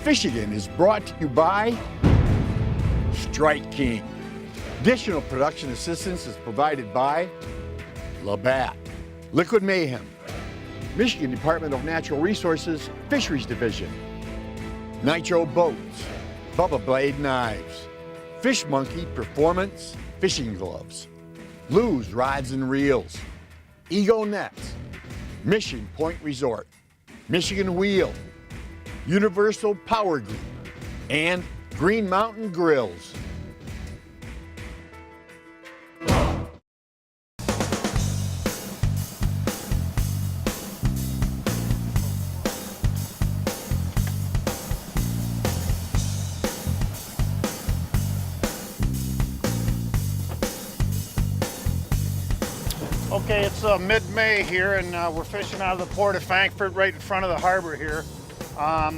iFISHIGAN is brought to you by Strike King. Additional production assistance is provided by Labatt, Liquid Mayhem, Michigan Department of Natural Resources Fisheries Division, Nitro Boats, Bubba Blade Knives, Fish Monkey Performance Fishing Gloves, Lou's Rods and Reels, Ego Nets, Mission Point Resort, Michigan Wheel, Universal Power Group, and Green Mountain Grills. Okay, it's mid-May here, and we're fishing out of the port of Frankfurt, right in front of the harbor here.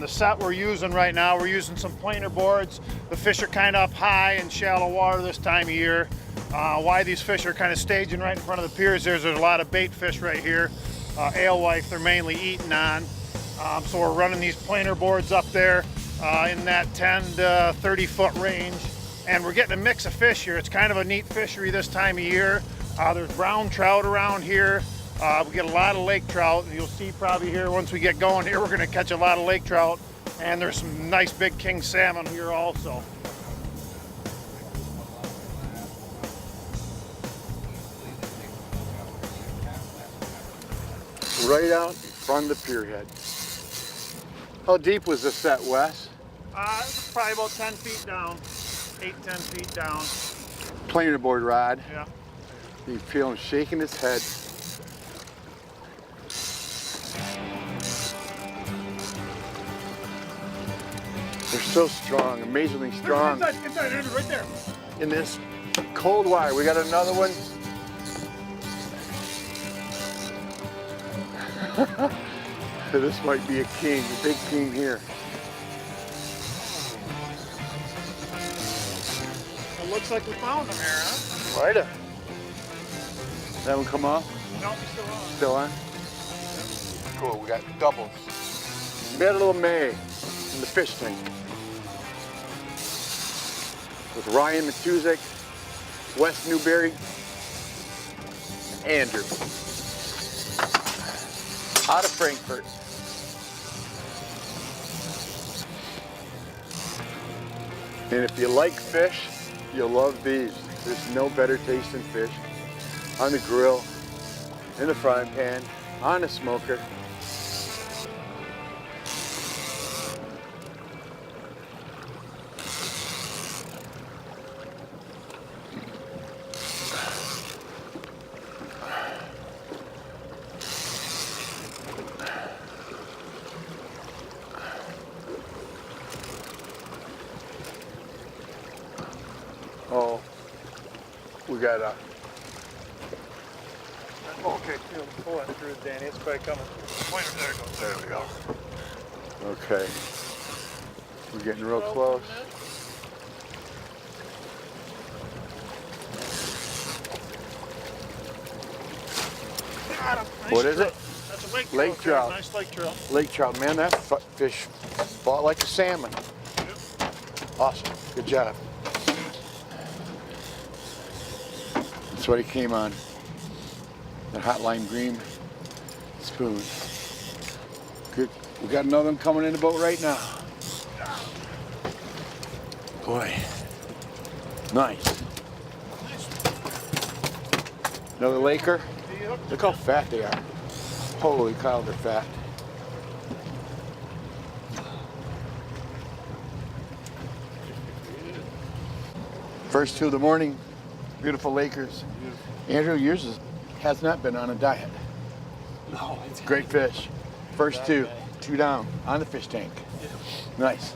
The set we're using right now, we're using some planer boards. The fish are kind of up high in shallow water this time of year. Why these fish are kind of staging right in front of the piers, there's a lot of bait fish right here. Alewife they're mainly eating on. So we're running these planer boards up there in that 10 to 30 foot range. And we're getting a mix of fish here. It's kind of a neat fishery this time of year. There's brown trout around here. We get a lot of lake trout. You'll see probably here once we get going here, we're going to catch a lot of lake trout. And there's some nice big king salmon here also. Right out in front of the pier head. How deep was this set, Wes? It was probably about 10 feet down, 8-10 feet down. Planer board rod. Yeah. You can feel him shaking his head. They're so strong, amazingly strong. Inside, right there. In this cold water, we got another one. This might be a king, a big king here. It looks like we found him here, huh? Right up. That one come off? No, he's still on. Still on? Cool, we got doubles. We had a little May in the fish tank. With Ryan Matuzak, Wes Newberry, Andrew. Out of Frankfurt. And if you like fish, you'll love these. There's no better tasting fish. On the grill, in the frying pan, on the smoker. Oh, we got a Okay, pull that through, Danny. It's probably coming. There it goes. There we go. Okay. We're getting real close. Got him. Nice What is trout. it? That's a lake trout. Lake trout. Nice lake trout. Lake trout, man, that fish fought like a salmon. Yep. Awesome. Good job. That's what he came on. The hot lime green spoon. Good. We got another one coming in the boat right now. Boy. Nice. Another Laker. Look how fat they are. Holy cow, they're fat. First two of the morning. Beautiful Lakers. Andrew, yours has not been on a diet. No, it's Great fish. First two down on the fish tank. Nice.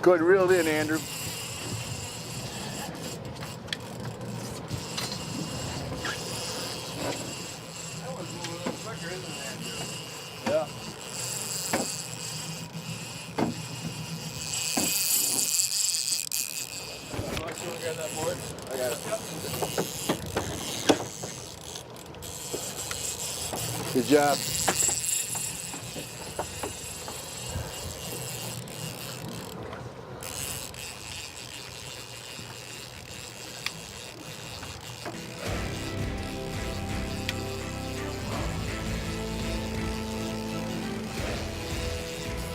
Good, reeled in, Andrew. Yeah. I got it. job.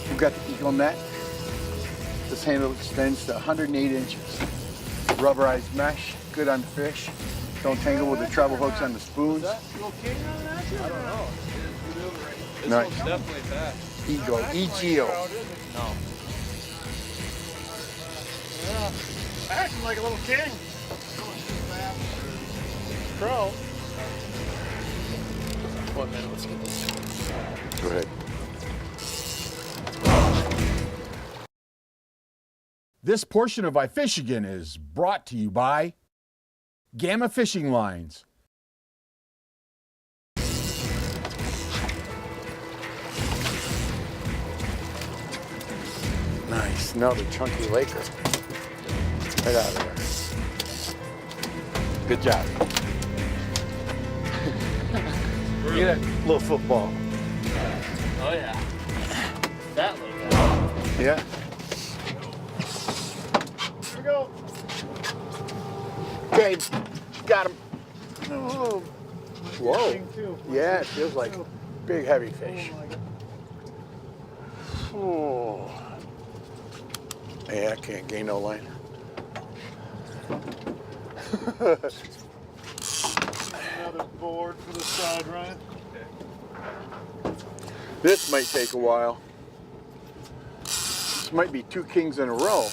We've got the Eagle net. This handle extends to 108 inches. Rubberized mesh, good on fish. Don't tangle with the treble hooks on the spoons. I don't know. This Nice. one's definitely fast. Eagle, E-G-O. No. Yeah. Acting like a little king. Crow. What, man? Let's get this. Go ahead. This portion of iFISHIGAN is brought to you by Gamma Fishing Lines. Nice, another chunky laker. Right out of there. Good job. Look at that little football. Oh, yeah. That little guy. Yeah. Here we go. Okay, got him. Oh. Whoa. King too. Yeah, it feels like big, heavy fish. Oh my God. Oh. Yeah, I can't gain no line. Another board for the side, Ryan. This might take a while. This might be 2 kings in a row.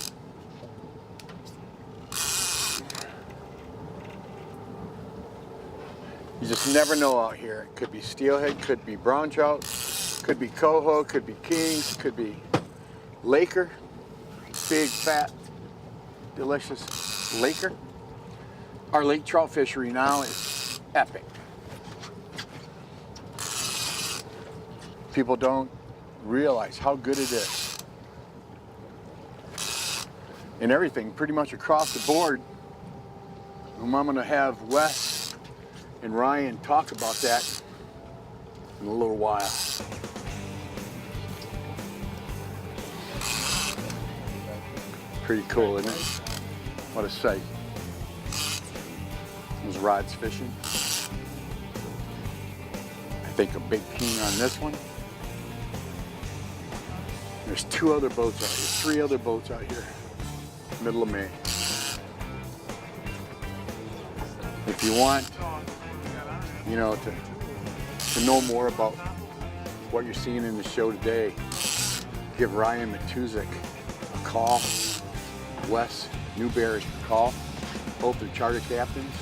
You just never know out here. It could be steelhead, could be brown trout, could be coho, could be kings, could be laker. Big, fat, delicious laker. Our lake trout fishery now is epic. People don't realize how good it is. And everything pretty much across the board. And I'm gonna have Wes and Ryan talk about that in a little while. Pretty cool, isn't it? What a sight. Those rods fishing. I think a big king on this one. There's 2 other boats out here, 3 other boats out here, middle of May. If you want, you know, to know more about what you're seeing in the show today, give Ryan Matuzak a call, Wes Newberry's a call. Both are charter captains,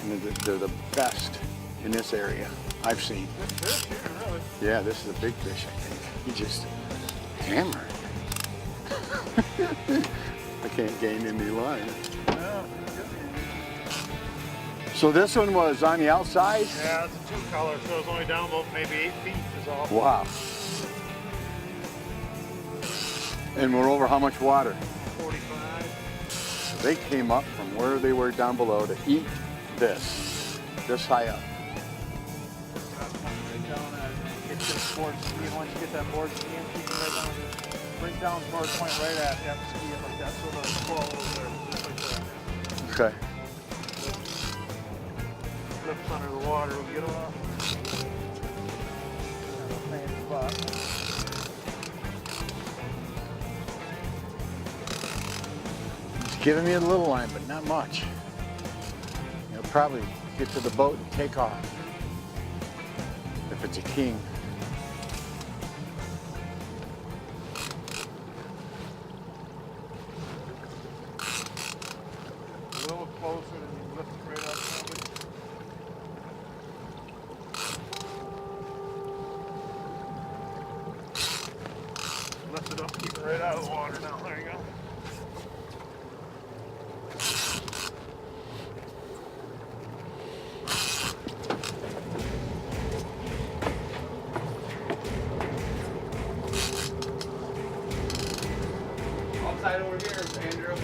and they're the best in this area I've seen. Good fish here, really. Yeah, this is a big fish, I think. He just hammered. I can't gain any line. Yeah. So this one was on the outside? Yeah, it's a 2 color, so it's only down about maybe 8 feet is all. Wow. And we're over how much water? 45. They came up from where they were down below to eat this high up. Right down get this board ski. Once you get that board ski in, keep it right down. Bring down board point right at. You have to ski it like that, so the flow is there, just like that. Okay. Flips under the water, we'll get it off. Fancy spot. He's giving me a little line, but not much. He'll probably get to the boat and take off. If it's a king. A little closer and you lift it right up probably. Lift it up, keep it right out of the water now. There you go. Outside over here, Andrew.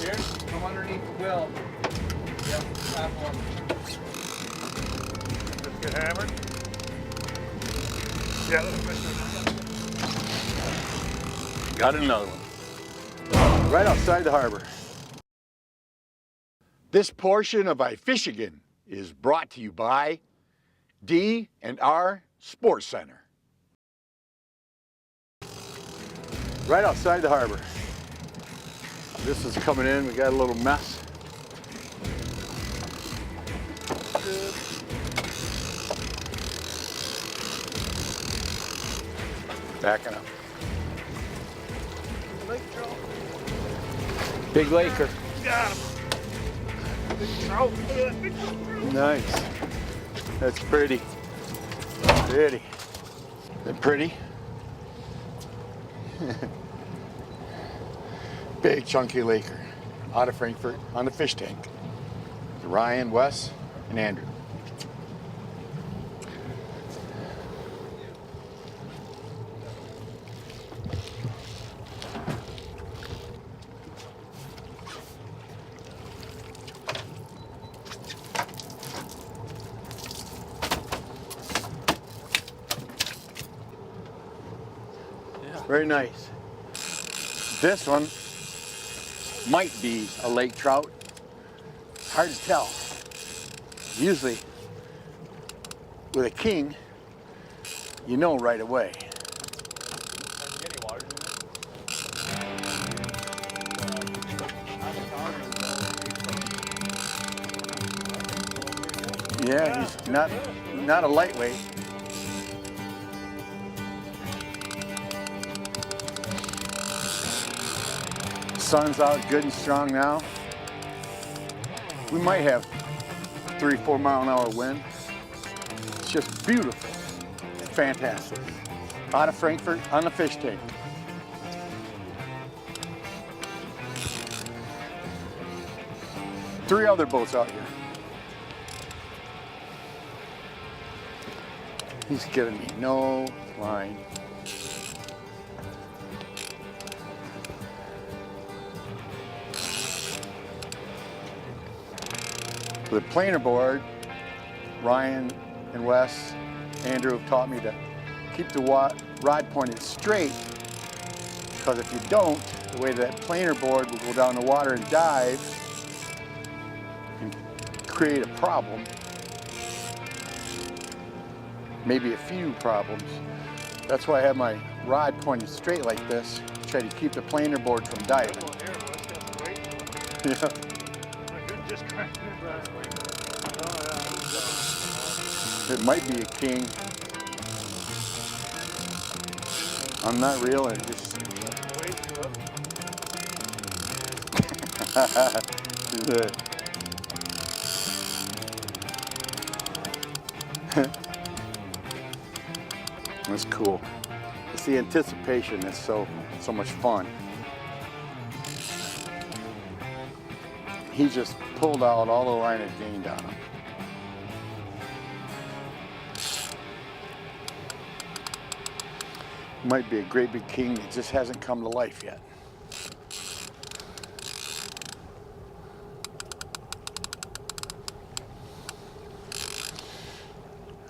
Here, come underneath the wheel. Yep, top one. Get hammered. Yeah, little fish. Got another one. Right outside the harbor. This portion of iFISHIGAN is brought to you by D&R Sports Center. Right outside the harbor. This is coming in, we got a little mess. Backing up. Big laker. Got him. Big trout. Nice. That's pretty. Pretty. They're pretty. Big chunky laker out of Frankfurt on the fish tank. Ryan, Wes, and Andrew. Very nice. This one might be a lake trout. Hard to tell. Usually, with a king, you know right away. Yeah, he's not a lightweight. Sun's out good and strong now. We might have 3-4 mile an hour wind. It's just beautiful. Fantastic. Out of Frankfurt on the fish tank. Three other boats out here. He's giving me no line. With a planer board, Ryan and Wes, Andrew have taught me to keep the rod pointed straight, because if you don't, the way that planer board will go down the water and dive and create a problem, maybe a few problems. That's why I have my rod pointed straight like this, try to keep the planer board from diving. Yeah. It might be a king. I'm not reeling, just That's cool. It's the anticipation that's so much fun. He just pulled out all the line it gained on him. Might be a great big king that just hasn't come to life yet.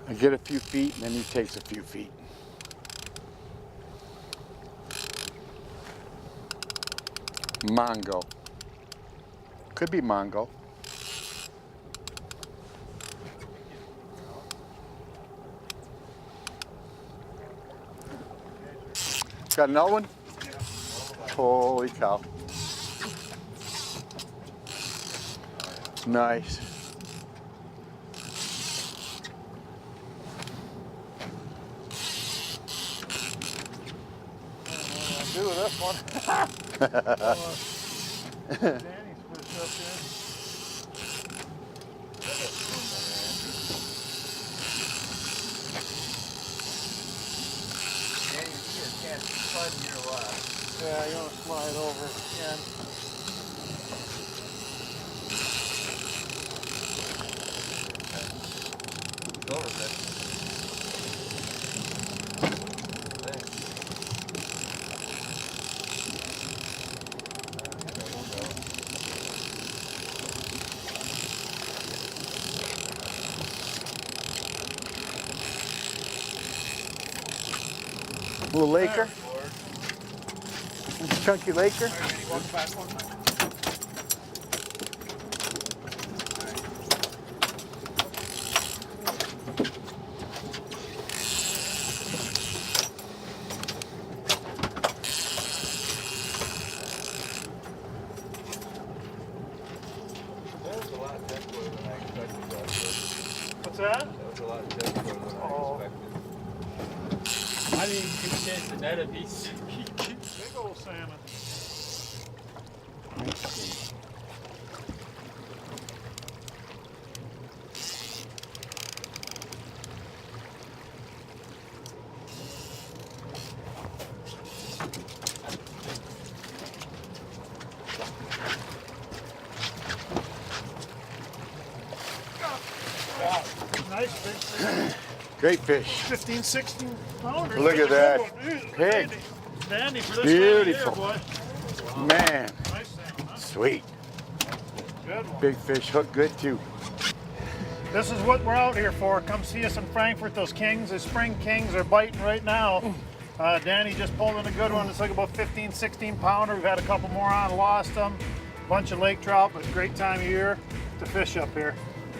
I get a few feet and then he takes a few feet. Mongo. Could be Mongo. Got another one? Holy cow. Nice. Do with this one. Danny's pushed up there. Yeah, you want to slide over again. Little Laker. Chunky Laker. What's that? That was a lot denser than I expected. I didn't get a chance to net a piece. Big old salmon. Nice big fish. Great fish. 15, 16 pounders. Look at that pig. Dandy for this Beautiful. time of year, boy. Man, Nice salmon, huh? sweet. Good one. Big fish, hook good too. This is what we're out here for. Come see us in Frankfurt. Those kings, the spring kings, are biting right now. Danny just pulled in a good one. It's like about 15, 16 pounder. We've had a couple more on, lost them. Bunch of lake trout, but great time of year to fish up here.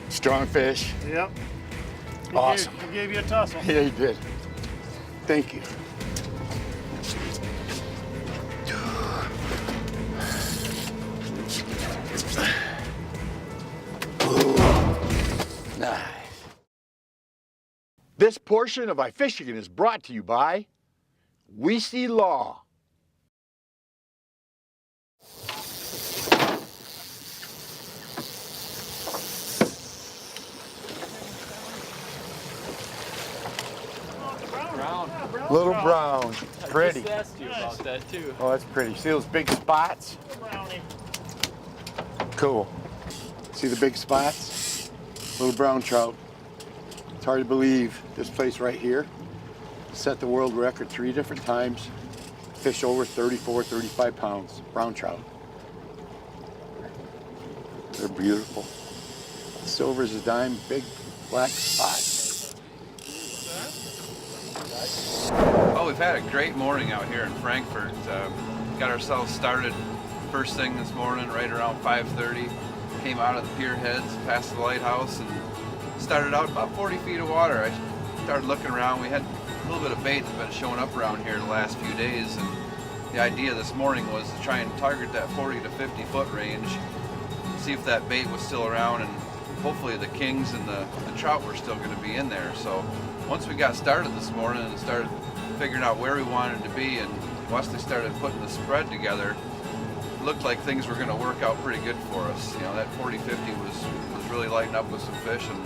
Strong fish. Yep. Awesome. He gave you a tussle. Yeah, he did. Thank you. Nice. This portion of iFISHIGAN is brought to you by We See Law. Brown. Little brown, pretty. I just asked you about that too. Oh, that's pretty. See those big spots? Brownie. Cool. See the big spots? Little brown trout. It's hard to believe this place right here set the world record 3 different times. Fish over 34, 35 pounds. Brown trout. They're beautiful. Silver as a dime, big black spots. Well, we've had a great morning out here in Frankfurt. Got ourselves started first thing this morning, right around 5:30. Came out of the pier heads, past the lighthouse, and started out about 40 feet of water. I started looking around. We had a little bit of bait that's been showing up around here the last few days, and the idea this morning was to try and target that 40 to 50 foot range, see if that bait was still around, and hopefully the kings and the trout were still going to be in there. So once we got started this morning and started figuring out where we wanted to be, and once they started putting the spread together, it looked like things were going to work out pretty good for us. You know, that 40-50 was really lighting up with some fish, and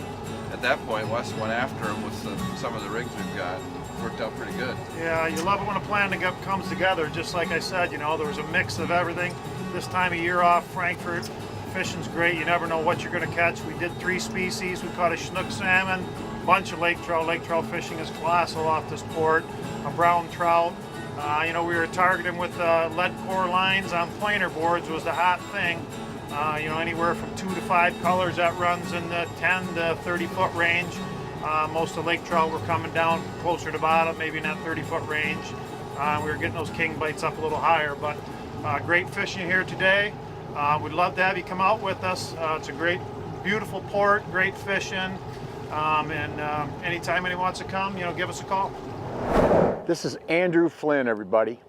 at that point Wes went after them with some of the rigs we've got. It worked out pretty good. Yeah, you love it when a plan comes together. Just like I said, you know, there was a mix of everything. This time of year off Frankfurt, fishing's great. You never know what you're going to catch. We did 3 species. We caught a Chinook salmon, bunch of lake trout. Lake trout fishing is colossal off this port. A brown trout. You know, we were targeting with lead core lines on planer boards was the hot thing. You know, anywhere from 2 to 5 colors that runs in the 10 to 30 foot range. Most of the lake trout were coming down closer to bottom, maybe in that 30 foot range. We were getting those king bites up a little higher, but great fishing here today. We'd love to have you come out with us. It's a great, beautiful port, great fishing. Anytime anyone wants to come, you know, give us a call. This is Andrew Flynn, everybody.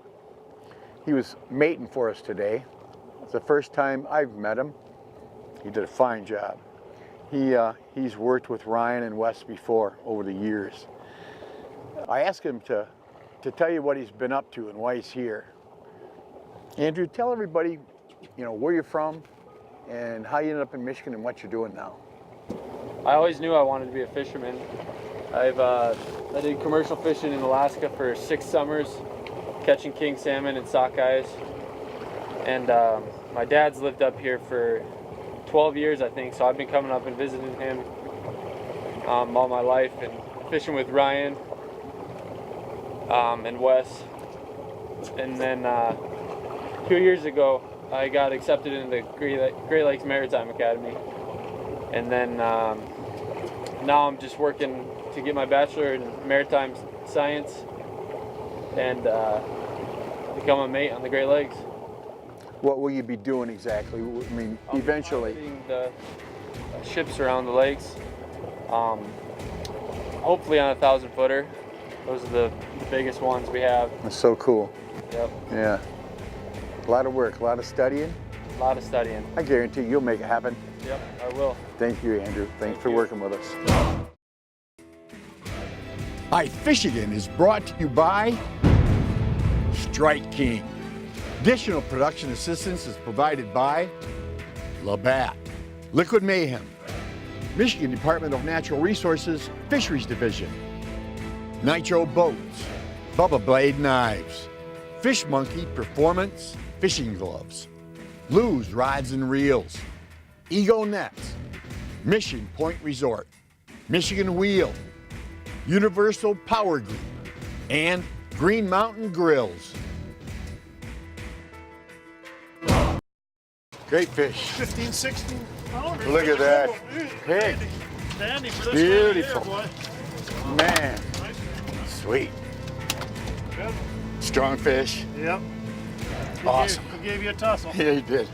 He was mating for us today. It's the first time I've met him. He did a fine job. He's worked with Ryan and Wes before over the years. I asked him to tell you what he's been up to and why he's here. Andrew, tell everybody, you know, where you're from and how you ended up in Michigan and what you're doing now. I always knew I wanted to be a fisherman. I did commercial fishing in Alaska for 6 summers, catching king salmon and sockeyes. And my dad's lived up here for 12 years, I think, so I've been coming up and visiting him all my life, and fishing with Ryan and Wes. And then 2 years ago, I got accepted into the Great Lakes Maritime Academy. And then now I'm just working to get my bachelor in maritime science. and become a mate on the Great Lakes. What will you be doing exactly? I mean, I'll be eventually. piloting the ships around the lakes. Hopefully on a 1,000-footer. Those are the biggest ones we have. That's so cool. Yep. Yeah. A lot of work, a lot of studying. A lot of studying. I guarantee you'll make it happen. Yep, I will. Thank you, Andrew. Thanks for you. working with us. iFISHIGAN is brought to you by Strike King. Additional production assistance is provided by Labatt, Liquid Mayhem, Michigan Department of Natural Resources Fisheries Division, Nitro Boats, Bubba Blade Knives, Fish Monkey Performance Fishing Gloves, Lou's Rods and Reels, Ego Nets, Mission Point Resort, Michigan Wheel, Universal Power Group, and Green Mountain Grills. Great fish. 15, 16 pounders. Look at that. Pig. Dandy for this Beautiful. time of year, boy. Man, sweet. Good. Strong fish. Yep. Awesome. He gave you a tussle. Yeah, he did.